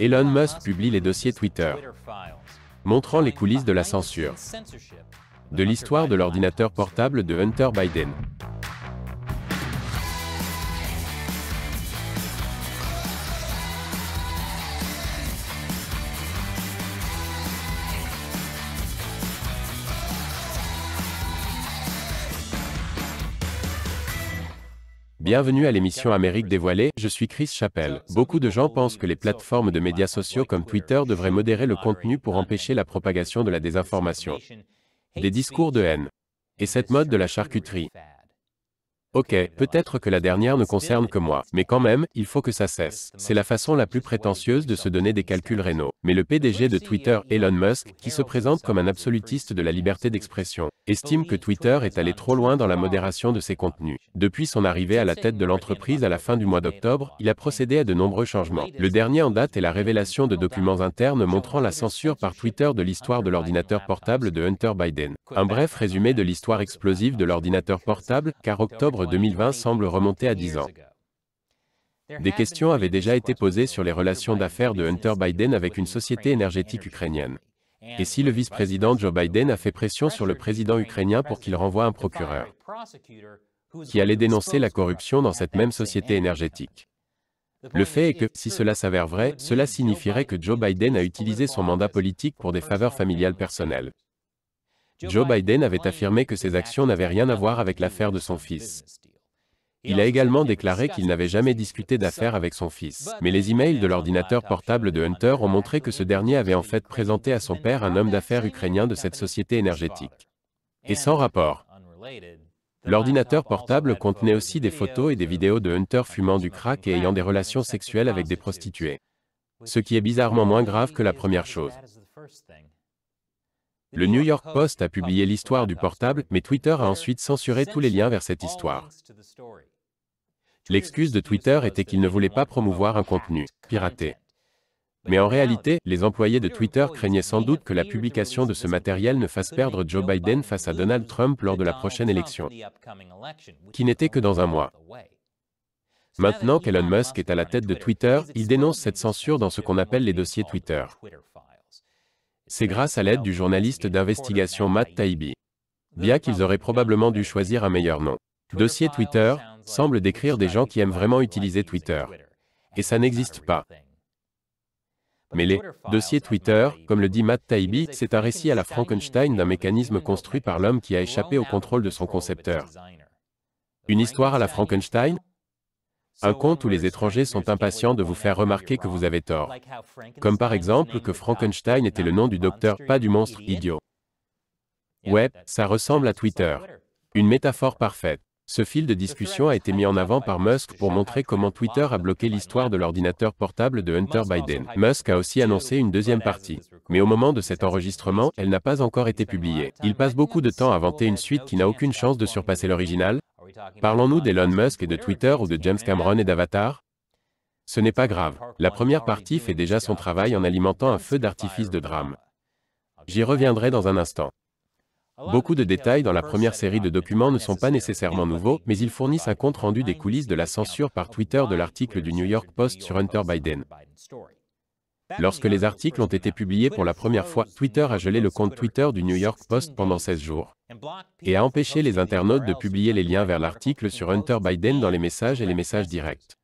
Elon Musk publie les dossiers Twitter, montrant les coulisses de la censure, de l'histoire de l'ordinateur portable de Hunter Biden. Bienvenue à l'émission Amérique dévoilée, je suis Chris Chappell. Beaucoup de gens pensent que les plateformes de médias sociaux comme Twitter devraient modérer le contenu pour empêcher la propagation de la désinformation, des discours de haine, et cette mode de la charcuterie. Ok, peut-être que la dernière ne concerne que moi, mais quand même, il faut que ça cesse. C'est la façon la plus prétentieuse de se donner des calculs rénaux. Mais le PDG de Twitter, Elon Musk, qui se présente comme un absolutiste de la liberté d'expression, estime que Twitter est allé trop loin dans la modération de ses contenus. Depuis son arrivée à la tête de l'entreprise à la fin du mois d'octobre, il a procédé à de nombreux changements. Le dernier en date est la révélation de documents internes montrant la censure par Twitter de l'histoire de l'ordinateur portable de Hunter Biden. Un bref résumé de l'histoire explosive de l'ordinateur portable, car octobre 2020 semble remonter à 10 ans. Des questions avaient déjà été posées sur les relations d'affaires de Hunter Biden avec une société énergétique ukrainienne. Et si le vice-président Joe Biden a fait pression sur le président ukrainien pour qu'il renvoie un procureur qui allait dénoncer la corruption dans cette même société énergétique. Le fait est que, si cela s'avère vrai, cela signifierait que Joe Biden a utilisé son mandat politique pour des faveurs familiales personnelles. Joe Biden avait affirmé que ses actions n'avaient rien à voir avec l'affaire de son fils. Il a également déclaré qu'il n'avait jamais discuté d'affaires avec son fils. Mais les emails de l'ordinateur portable de Hunter ont montré que ce dernier avait en fait présenté à son père un homme d'affaires ukrainien de cette société énergétique. Et sans rapport. L'ordinateur portable contenait aussi des photos et des vidéos de Hunter fumant du crack et ayant des relations sexuelles avec des prostituées. Ce qui est bizarrement moins grave que la première chose. Le New York Post a publié l'histoire du portable, mais Twitter a ensuite censuré tous les liens vers cette histoire. L'excuse de Twitter était qu'il ne voulait pas promouvoir un contenu piraté. Mais en réalité, les employés de Twitter craignaient sans doute que la publication de ce matériel ne fasse perdre Joe Biden face à Donald Trump lors de la prochaine élection, qui n'était que dans un mois. Maintenant qu'Elon Musk est à la tête de Twitter, il dénonce cette censure dans ce qu'on appelle les dossiers Twitter. C'est grâce à l'aide du journaliste d'investigation Matt Taibbi. Bien qu'ils auraient probablement dû choisir un meilleur nom. Dossier Twitter semble décrire des gens qui aiment vraiment utiliser Twitter. Et ça n'existe pas. Mais les dossiers Twitter, comme le dit Matt Taibbi, c'est un récit à la Frankenstein d'un mécanisme construit par l'homme qui a échappé au contrôle de son concepteur. Une histoire à la Frankenstein? Un conte où les étrangers sont impatients de vous faire remarquer que vous avez tort. Comme par exemple que Frankenstein était le nom du docteur, pas du monstre idiot. Ouais, ça ressemble à Twitter. Une métaphore parfaite. Ce fil de discussion a été mis en avant par Musk pour montrer comment Twitter a bloqué l'histoire de l'ordinateur portable de Hunter Biden. Musk a aussi annoncé une deuxième partie. Mais au moment de cet enregistrement, elle n'a pas encore été publiée. Il passe beaucoup de temps à vanter une suite qui n'a aucune chance de surpasser l'original. Parlons-nous d'Elon Musk et de Twitter ou de James Cameron et d'Avatar? Ce n'est pas grave. La première partie fait déjà son travail en alimentant un feu d'artifice de drame. J'y reviendrai dans un instant. Beaucoup de détails dans la première série de documents ne sont pas nécessairement nouveaux, mais ils fournissent un compte-rendu des coulisses de la censure par Twitter de l'article du New York Post sur Hunter Biden. Lorsque les articles ont été publiés pour la première fois, Twitter a gelé le compte Twitter du New York Post pendant 16 jours. Et a empêché les internautes de publier les liens vers l'article sur Hunter Biden dans les messages et les messages directs.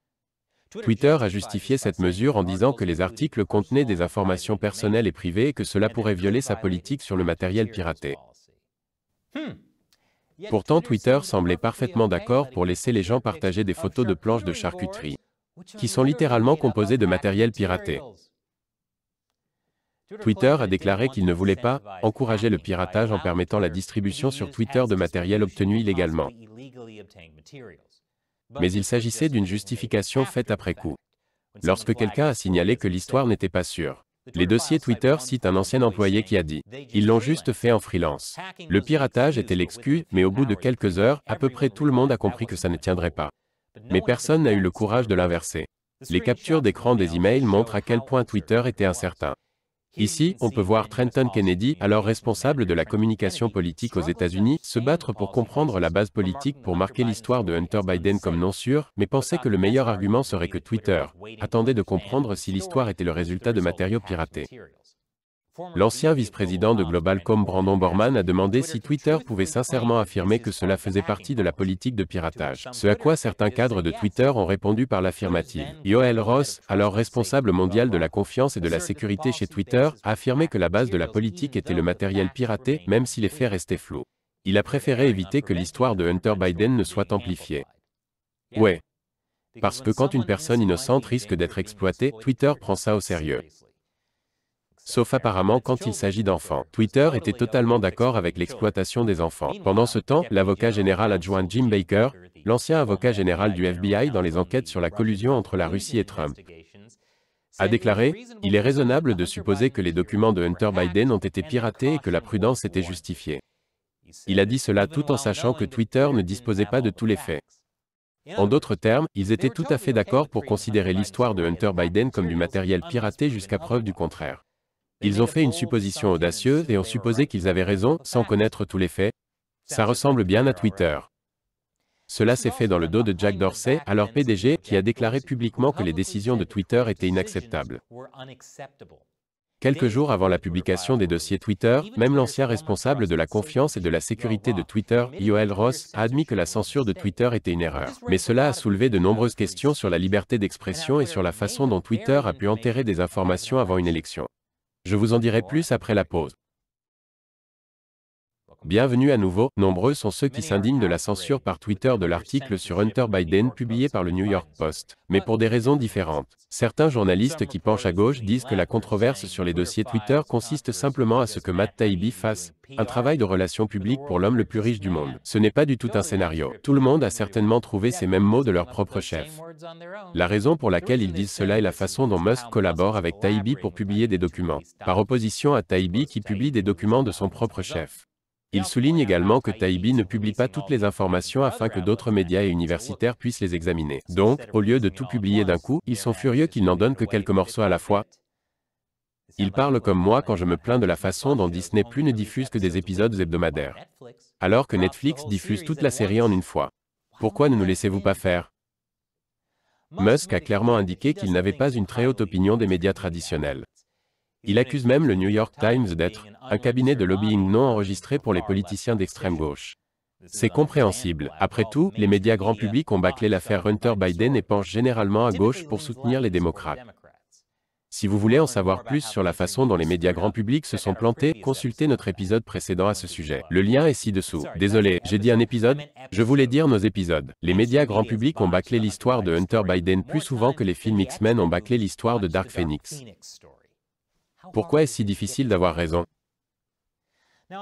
Twitter a justifié cette mesure en disant que les articles contenaient des informations personnelles et privées et que cela pourrait violer sa politique sur le matériel piraté. Pourtant, Twitter semblait parfaitement d'accord pour laisser les gens partager des photos de planches de charcuterie, qui sont littéralement composées de matériel piraté. Twitter a déclaré qu'il ne voulait pas encourager le piratage en permettant la distribution sur Twitter de matériel obtenu illégalement. Mais il s'agissait d'une justification faite après coup. Lorsque quelqu'un a signalé que l'histoire n'était pas sûre. Les dossiers Twitter citent un ancien employé qui a dit « Ils l'ont juste fait en freelance ». Le piratage était l'excuse, mais au bout de quelques heures, à peu près tout le monde a compris que ça ne tiendrait pas. Mais personne n'a eu le courage de l'inverser. Les captures d'écran des emails montrent à quel point Twitter était incertain. Ici, on peut voir Trenton Kennedy, alors responsable de la communication politique aux États-Unis, se battre pour comprendre la base politique pour marquer l'histoire de Hunter Biden comme non sûre, mais penser que le meilleur argument serait que Twitter attendait de comprendre si l'histoire était le résultat de matériaux piratés. L'ancien vice-président de Global.com Brandon Borman a demandé si Twitter pouvait sincèrement affirmer que cela faisait partie de la politique de piratage. Ce à quoi certains cadres de Twitter ont répondu par l'affirmative. Yoel Ross, alors responsable mondial de la confiance et de la sécurité chez Twitter, a affirmé que la base de la politique était le matériel piraté, même si les faits restaient flous. Il a préféré éviter que l'histoire de Hunter Biden ne soit amplifiée. Ouais. Parce que quand une personne innocente risque d'être exploitée, Twitter prend ça au sérieux. Sauf apparemment quand il s'agit d'enfants. Twitter était totalement d'accord avec l'exploitation des enfants. Pendant ce temps, l'avocat général adjoint Jim Baker, l'ancien avocat général du FBI dans les enquêtes sur la collusion entre la Russie et Trump, a déclaré « Il est raisonnable de supposer que les documents de Hunter Biden ont été piratés et que la prudence était justifiée. » Il a dit cela tout en sachant que Twitter ne disposait pas de tous les faits. En d'autres termes, ils étaient tout à fait d'accord pour considérer l'histoire de Hunter Biden comme du matériel piraté jusqu'à preuve du contraire. Ils ont fait une supposition audacieuse et ont supposé qu'ils avaient raison, sans connaître tous les faits. Ça ressemble bien à Twitter. Cela s'est fait dans le dos de Jack Dorsey, alors PDG, qui a déclaré publiquement que les décisions de Twitter étaient inacceptables. Quelques jours avant la publication des dossiers Twitter, même l'ancien responsable de la confiance et de la sécurité de Twitter, Yoel Ross, a admis que la censure de Twitter était une erreur. Mais cela a soulevé de nombreuses questions sur la liberté d'expression et sur la façon dont Twitter a pu enterrer des informations avant une élection. Je vous en dirai plus après la pause. Bienvenue à nouveau, nombreux sont ceux qui s'indignent de la censure par Twitter de l'article sur Hunter Biden publié par le New York Post, mais pour des raisons différentes. Certains journalistes qui penchent à gauche disent que la controverse sur les dossiers Twitter consiste simplement à ce que Matt Taibbi fasse un travail de relations publiques pour l'homme le plus riche du monde. Ce n'est pas du tout un scénario. Tout le monde a certainement trouvé ces mêmes mots de leur propre chef. La raison pour laquelle ils disent cela est la façon dont Musk collabore avec Taibbi pour publier des documents, par opposition à Taibbi qui publie des documents de son propre chef. Il souligne également que Taibbi ne publie pas toutes les informations afin que d'autres médias et universitaires puissent les examiner. Donc, au lieu de tout publier d'un coup, ils sont furieux qu'il n'en donne que quelques morceaux à la fois. Ils parlent comme moi quand je me plains de la façon dont Disney+ ne diffuse que des épisodes hebdomadaires, alors que Netflix diffuse toute la série en une fois. Pourquoi ne nous laissez-vous pas faire? Musk a clairement indiqué qu'il n'avait pas une très haute opinion des médias traditionnels. Il accuse même le New York Times d'être un cabinet de lobbying non enregistré pour les politiciens d'extrême gauche. C'est compréhensible. Après tout, les médias grand public ont bâclé l'affaire Hunter Biden et penchent généralement à gauche pour soutenir les démocrates. Si vous voulez en savoir plus sur la façon dont les médias grand public se sont plantés, consultez notre épisode précédent à ce sujet. Le lien est ci-dessous. Désolé, j'ai dit un épisode? Je voulais dire nos épisodes. Les médias grand public ont bâclé l'histoire de Hunter Biden plus souvent que les films X-Men ont bâclé l'histoire de Dark Phoenix. Pourquoi est-ce si difficile d'avoir raison?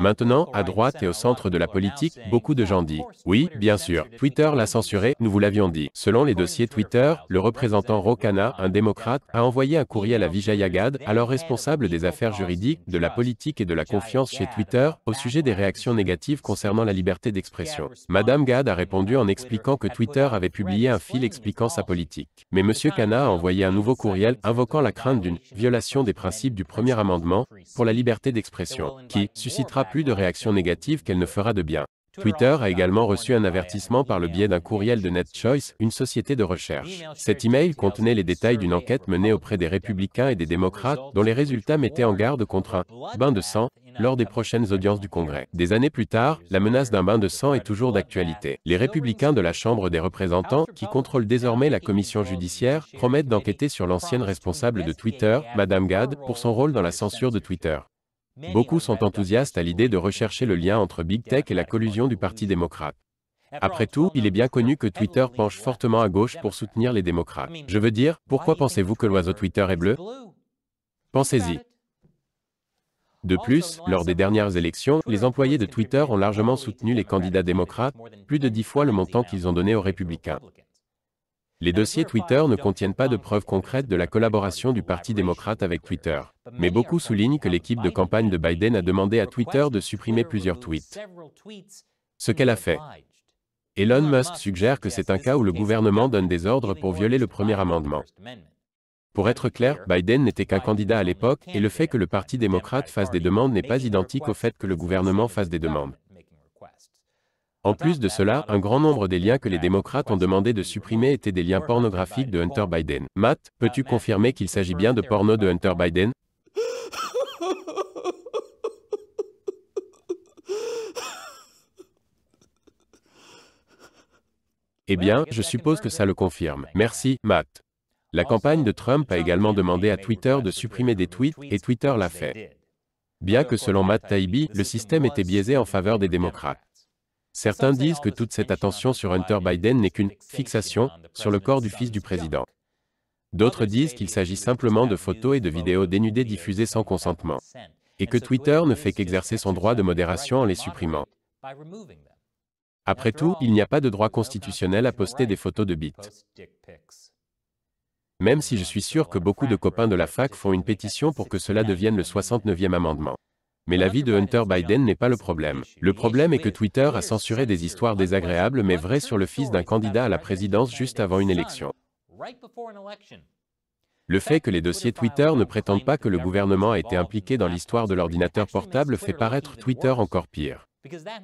Maintenant, à droite et au centre de la politique, beaucoup de gens disent « Oui, bien sûr, Twitter l'a censuré, nous vous l'avions dit ». Selon les dossiers Twitter, le représentant Ro Khanna, un démocrate, a envoyé un courriel à Vijaya Gadde, alors responsable des affaires juridiques, de la politique et de la confiance chez Twitter, au sujet des réactions négatives concernant la liberté d'expression. Madame Gadde a répondu en expliquant que Twitter avait publié un fil expliquant sa politique. Mais Monsieur Khanna a envoyé un nouveau courriel invoquant la crainte d'une violation des principes du premier amendement pour la liberté d'expression, qui suscitera plus de réactions négatives qu'elle ne fera de bien. Twitter a également reçu un avertissement par le biais d'un courriel de NetChoice, une société de recherche. Cet email contenait les détails d'une enquête menée auprès des républicains et des démocrates, dont les résultats mettaient en garde contre un bain de sang lors des prochaines audiences du Congrès. Des années plus tard, la menace d'un bain de sang est toujours d'actualité. Les républicains de la Chambre des représentants, qui contrôlent désormais la commission judiciaire, promettent d'enquêter sur l'ancienne responsable de Twitter, Madame Gadde, pour son rôle dans la censure de Twitter. Beaucoup sont enthousiastes à l'idée de rechercher le lien entre Big Tech et la collusion du Parti démocrate. Après tout, il est bien connu que Twitter penche fortement à gauche pour soutenir les démocrates. Je veux dire, pourquoi pensez-vous que l'oiseau Twitter est bleu? Pensez-y. De plus, lors des dernières élections, les employés de Twitter ont largement soutenu les candidats démocrates, plus de 10 fois le montant qu'ils ont donné aux républicains. Les dossiers Twitter ne contiennent pas de preuves concrètes de la collaboration du Parti démocrate avec Twitter. Mais beaucoup soulignent que l'équipe de campagne de Biden a demandé à Twitter de supprimer plusieurs tweets. Ce qu'elle a fait. Elon Musk suggère que c'est un cas où le gouvernement donne des ordres pour violer le premier amendement. Pour être clair, Biden n'était qu'un candidat à l'époque, et le fait que le Parti démocrate fasse des demandes n'est pas identique au fait que le gouvernement fasse des demandes. En plus de cela, un grand nombre des liens que les démocrates ont demandé de supprimer étaient des liens pornographiques de Hunter Biden. Matt, peux-tu confirmer qu'il s'agit bien de porno de Hunter Biden? Eh bien, je suppose que ça le confirme. Merci, Matt. La campagne de Trump a également demandé à Twitter de supprimer des tweets, et Twitter l'a fait. Bien que selon Matt Taibbi, le système était biaisé en faveur des démocrates. Certains disent que toute cette attention sur Hunter Biden n'est qu'une « fixation » sur le corps du fils du président. D'autres disent qu'il s'agit simplement de photos et de vidéos dénudées diffusées sans consentement, et que Twitter ne fait qu'exercer son droit de modération en les supprimant. Après tout, il n'y a pas de droit constitutionnel à poster des photos de bites. Même si je suis sûr que beaucoup de copains de la fac font une pétition pour que cela devienne le 69e amendement. Mais l'avis de Hunter Biden n'est pas le problème. Le problème est que Twitter a censuré des histoires désagréables mais vraies sur le fils d'un candidat à la présidence juste avant une élection. Le fait que les dossiers Twitter ne prétendent pas que le gouvernement a été impliqué dans l'histoire de l'ordinateur portable fait paraître Twitter encore pire.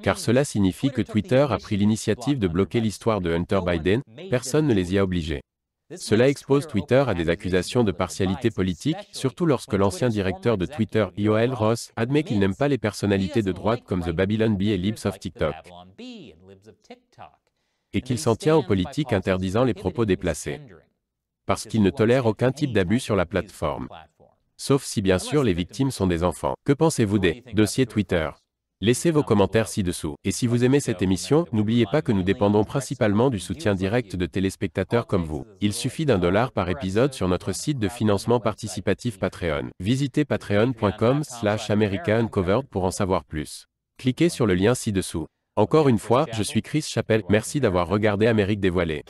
Car cela signifie que Twitter a pris l'initiative de bloquer l'histoire de Hunter Biden, personne ne les y a obligés. Cela expose Twitter à des accusations de partialité politique, surtout lorsque l'ancien directeur de Twitter, Yoel Roth, admet qu'il n'aime pas les personnalités de droite comme The Babylon Bee et Libs of TikTok, et qu'il s'en tient aux politiques interdisant les propos déplacés, parce qu'il ne tolère aucun type d'abus sur la plateforme. Sauf si bien sûr les victimes sont des enfants. Que pensez-vous des dossiers Twitter? Laissez vos commentaires ci-dessous. Et si vous aimez cette émission, n'oubliez pas que nous dépendons principalement du soutien direct de téléspectateurs comme vous. Il suffit d'$1 par épisode sur notre site de financement participatif Patreon. Visitez patreon.com/America Uncovered pour en savoir plus. Cliquez sur le lien ci-dessous. Encore une fois, je suis Chris Chappell. Merci d'avoir regardé Amérique dévoilée.